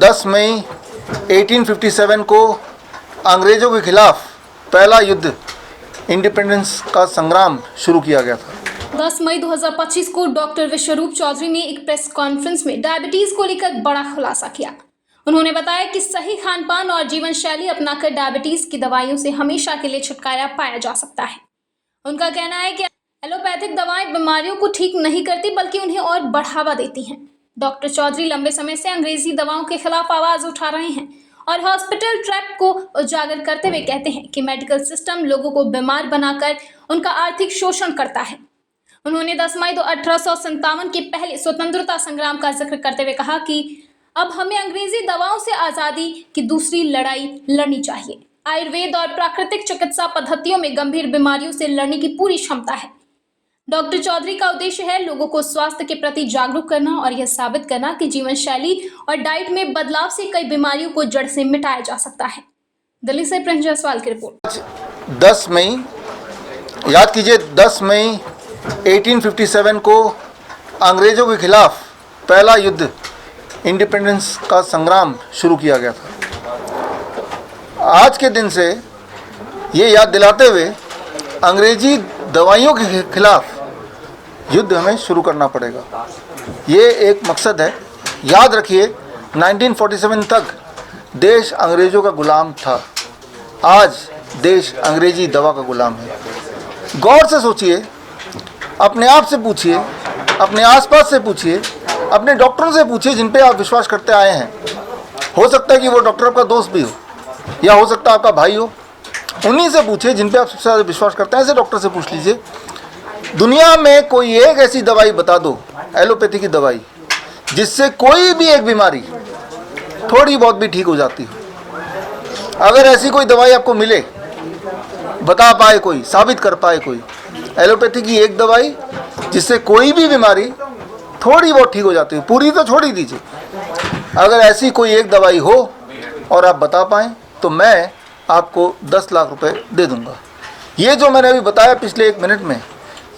10 मई 1857 को अंग्रेज़ों के खिलाफ पहला युद्ध इंडिपेंडेंस का संग्राम शुरू किया गया था। 10 मई 2025 को डॉक्टर विश्वरूप चौधरी ने एक प्रेस कॉन्फ्रेंस में डायबिटीज को लेकर बड़ा खुलासा किया। उन्होंने बताया कि सही खानपान और जीवन शैली अपनाकर डायबिटीज की दवाइयों से हमेशा के लिए छुटकारा पाया जा सकता है। उनका कहना है कि एलोपैथिक दवाएं बीमारियों को ठीक नहीं करती बल्कि उन्हें और बढ़ावा देती हैं। डॉक्टर चौधरी लंबे समय से अंग्रेजी दवाओं के खिलाफ आवाज उठा रहे हैं और हॉस्पिटल ट्रैप को उजागर करते हुए कहते हैं कि मेडिकल सिस्टम लोगों को बीमार बनाकर उनका आर्थिक शोषण करता है। उन्होंने 10 मई 1857 के पहले स्वतंत्रता संग्राम का जिक्र करते हुए कहा कि अब हमें अंग्रेजी दवाओं से आज़ादी की दूसरी लड़ाई लड़नी चाहिए। आयुर्वेद और प्राकृतिक चिकित्सा पद्धतियों में गंभीर बीमारियों से लड़ने की पूरी क्षमता है। डॉक्टर चौधरी का उद्देश्य है लोगों को स्वास्थ्य के प्रति जागरूक करना और यह साबित करना कि जीवन शैली और डाइट में बदलाव से कई बीमारियों को जड़ से मिटाया जा सकता है। दिल्ली से प्रिंस जायसवाल की रिपोर्ट। 10 मई याद कीजिए, 10 मई 1857 को अंग्रेज़ों के खिलाफ पहला युद्ध इंडिपेंडेंस का संग्राम शुरू किया गया था। आज के दिन से ये याद दिलाते हुए अंग्रेजी दवाइयों के खिलाफ युद्ध हमें शुरू करना पड़ेगा। ये एक मकसद है। याद रखिए, 1947 तक देश अंग्रेज़ों का गुलाम था। आज देश अंग्रेजी दवा का गुलाम है। गौर से सोचिए, अपने आप से पूछिए, अपने आसपास से पूछिए, अपने डॉक्टरों से पूछिए जिन पे आप विश्वास करते आए हैं। हो सकता है कि वो डॉक्टर आपका दोस्त भी हो या हो सकता है आपका भाई हो। उन्हीं से पूछिए जिन पे आप सबसे ज़्यादा विश्वास करते हैं। ऐसे डॉक्टर से पूछ लीजिए, दुनिया में कोई एक ऐसी दवाई बता दो, एलोपैथी की दवाई, जिससे कोई भी एक बीमारी थोड़ी बहुत भी ठीक हो जाती हो। अगर ऐसी कोई दवाई आपको मिले, बता पाए कोई, साबित कर पाए कोई, एलोपैथी की एक दवाई जिससे कोई भी बीमारी थोड़ी बहुत ठीक हो जाती है, पूरी तो छोड़ ही दीजिए, अगर ऐसी कोई एक दवाई हो और आप बता पाएँ तो मैं आपको 10 लाख रुपए दे दूंगा। ये जो मैंने अभी बताया पिछले 1 मिनट में,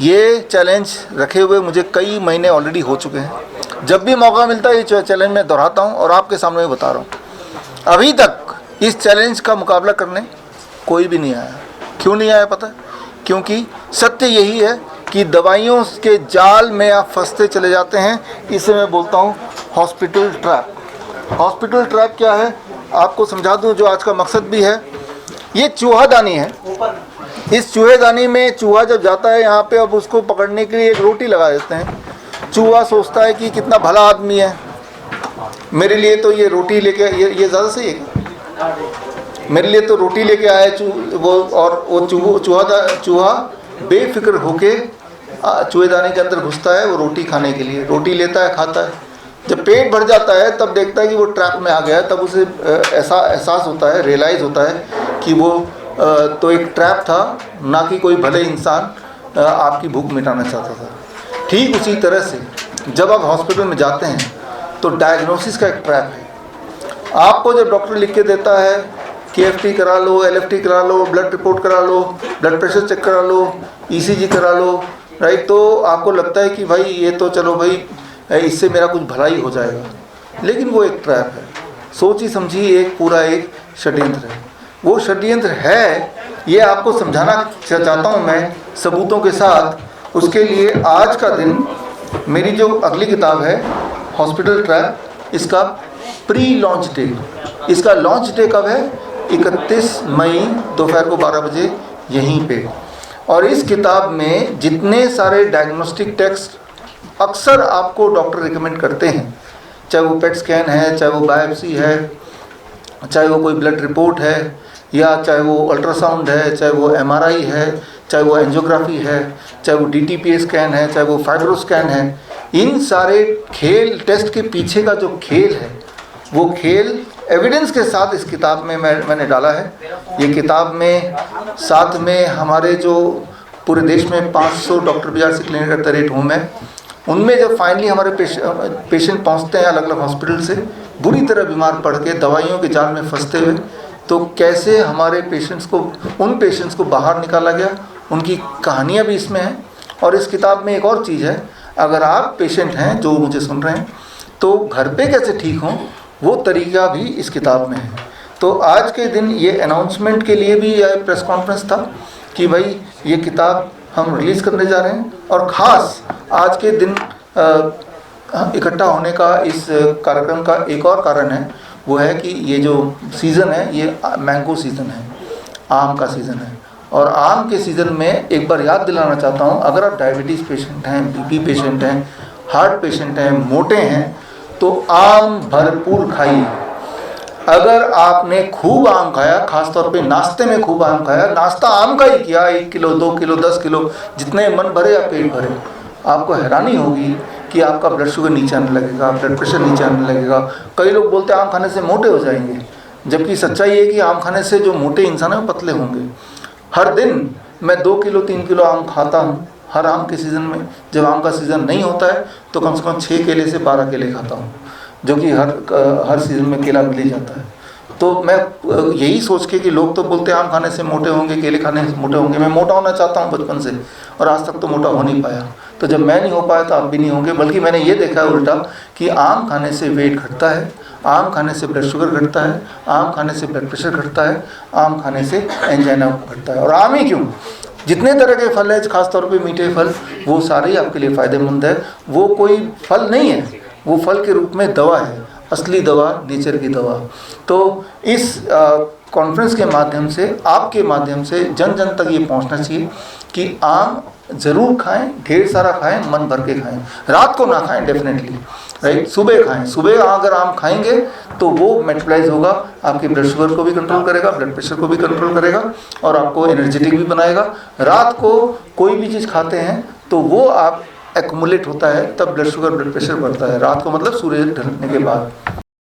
ये चैलेंज रखे हुए मुझे कई महीने ऑलरेडी हो चुके हैं। जब भी मौका मिलता है ये चैलेंज मैं दोहराता हूँ और आपके सामने मैं बता रहा हूँ। अभी तक इस चैलेंज का मुकाबला करने कोई भी नहीं आया। क्यों नहीं आया पता है? क्योंकि सत्य यही है कि दवाइयों के जाल में आप फंसते चले जाते हैं। इसे मैं बोलता हूँ हॉस्पिटल ट्रैप। हॉस्पिटल ट्रैप क्या है आपको समझा दूँ, जो आज का मकसद भी है। ये चूहादानी है। इस चूहेदानी में चूहा जब जाता है यहाँ पे, अब उसको पकड़ने के लिए एक रोटी लगा देते हैं। चूहा सोचता है कि कितना भला आदमी है, मेरे लिए तो ये रोटी लेके, ये ज़्यादा सही है, मेरे लिए तो रोटी लेके आया वो चूहा बेफिक्र होके चूहेदानी के अंदर घुसता है वो रोटी खाने के लिए। रोटी लेता है, खाता है। जब पेट भर जाता है तब देखता है कि वो ट्रैप में आ गया है। तब उसे ऐसा एहसास होता है, रियलाइज़ होता है कि वो तो एक ट्रैप था, ना कि कोई भले इंसान आपकी भूख मिटाना चाहता था। ठीक उसी तरह से जब आप हॉस्पिटल में जाते हैं तो डायग्नोसिस का एक ट्रैप है। आपको जब डॉक्टर लिख के देता है KFT करा लो, LFT करा लो, ब्लड रिपोर्ट करा लो, ब्लड प्रेशर चेक करा लो, ECG करा लो, राइट, तो आपको लगता है कि भाई ये तो चलो भाई इससे मेरा कुछ भलाई हो जाएगा। लेकिन वो एक ट्रैप है। सोची समझी एक पूरा एक षड्यंत्र है। वो षड्यंत्र है, ये आपको समझाना चाहता हूँ मैं सबूतों के साथ। उसके लिए आज का दिन, मेरी जो अगली किताब है हॉस्पिटल ट्रैप, इसका प्री लॉन्च डे, इसका लॉन्च डे कब है? 31 मई दोपहर को 12 बजे यहीं पे। और इस किताब में जितने सारे डायग्नोस्टिक टेस्ट अक्सर आपको डॉक्टर रिकमेंड करते हैं, चाहे वो पेट स्कैन है, चाहे वो बायोप्सी है, चाहे वो कोई ब्लड रिपोर्ट है, या चाहे वो अल्ट्रासाउंड है, चाहे वो MRI है, चाहे वो एंजियोग्राफी है, चाहे वो DTPA स्कैन है, चाहे वो फाइब्रो स्कैन है, इन सारे खेल टेस्ट के पीछे का जो खेल है, वो खेल एविडेंस के साथ इस किताब में मैंने डाला है। ये किताब में साथ में हमारे जो पूरे देश में 500 doctor BRC clinic at the rate home है, उनमें जब फाइनली हमारे पेशेंट पहुंचते हैं अलग अलग हॉस्पिटल से बुरी तरह बीमार पड़ के दवाइयों के जाल में फंसते हुए, तो कैसे हमारे उन पेशेंट्स को बाहर निकाला गया, उनकी कहानियाँ भी इसमें हैं। और इस किताब में एक और चीज़ है, अगर आप पेशेंट हैं जो मुझे सुन रहे हैं, तो घर पे कैसे ठीक हों वो तरीका भी इस किताब में है। तो आज के दिन ये अनाउंसमेंट के लिए भी यह प्रेस कॉन्फ्रेंस था कि भाई ये किताब हम रिलीज़ करने जा रहे हैं। और ख़ास आज के दिन इकट्ठा होने का इस कार्यक्रम का एक और कारण है, वो है कि ये जो सीज़न है ये मैंगो सीज़न है, आम का सीज़न है। और आम के सीज़न में एक बार याद दिलाना चाहता हूँ, अगर आप डायबिटीज़ पेशेंट हैं, बीपी पेशेंट हैं, हार्ट पेशेंट हैं, मोटे हैं, तो आम भरपूर खाइए। अगर आपने खूब आम खाया, खासतौर पे नाश्ते में खूब आम खाया, नाश्ता आम का ही किया, 1 किलो 2 किलो 10 किलो जितने मन भरे या पेट भरे, आपको हैरानी होगी कि आपका ब्लड शुगर नीचे आने लगेगा, ब्लड प्रेशर नीचे आने लगेगा। कई लोग बोलते हैं आम खाने से मोटे हो जाएंगे, जबकि सच्चाई है कि आम खाने से जो मोटे इंसान हैं वो पतले होंगे। हर दिन मैं 2 किलो 3 किलो आम खाता हूँ। हर आम के सीज़न में, जब आम का सीज़न नहीं होता है तो कम से कम 6 केले से 12 केले खाता हूँ, जो कि हर सीज़न में केला मिल ही जाता है। तो मैं यही सोच के कि लोग तो बोलते हैं आम खाने से मोटे होंगे, केले खाने से मोटे होंगे, मैं मोटा होना चाहता हूँ बचपन से, और आज तक तो मोटा हो नहीं पाया। तो जब मैं नहीं हो पाया तो आप भी नहीं होंगे। बल्कि मैंने ये देखा है उल्टा कि आम खाने से वेट घटता है, आम खाने से ब्लड शुगर घटता है, आम खाने से ब्लड प्रेशर घटता है, आम खाने से एंजाइना घटता है। और आम ही क्यों, जितने तरह के फल है, खासतौर पे मीठे फल, वो सारे ही आपके लिए फ़ायदेमंद है। वो कोई फल नहीं है, वो फल के रूप में दवा है, असली दवा, नेचर की दवा। तो इस कॉन्फ्रेंस के माध्यम से, आपके माध्यम से जन जन तक ये पहुंचना चाहिए कि आम ज़रूर खाएं, ढेर सारा खाएं, मन भर के खाएं। रात को ना खाएं डेफिनेटली, राइट, सुबह खाएं। सुबह अगर आम खाएंगे तो वो मेटाबॉलाइज होगा, आपके ब्लड शुगर को भी कंट्रोल करेगा, ब्लड प्रेशर को भी कंट्रोल करेगा, और आपको एनर्जेटिक भी बनाएगा। रात को कोई भी चीज़ खाते हैं तो वो आप एक्युमुलेट होता है, तब ब्लड शुगर ब्लड प्रेशर बढ़ता है। रात को मतलब सूर्य ढलने के बाद।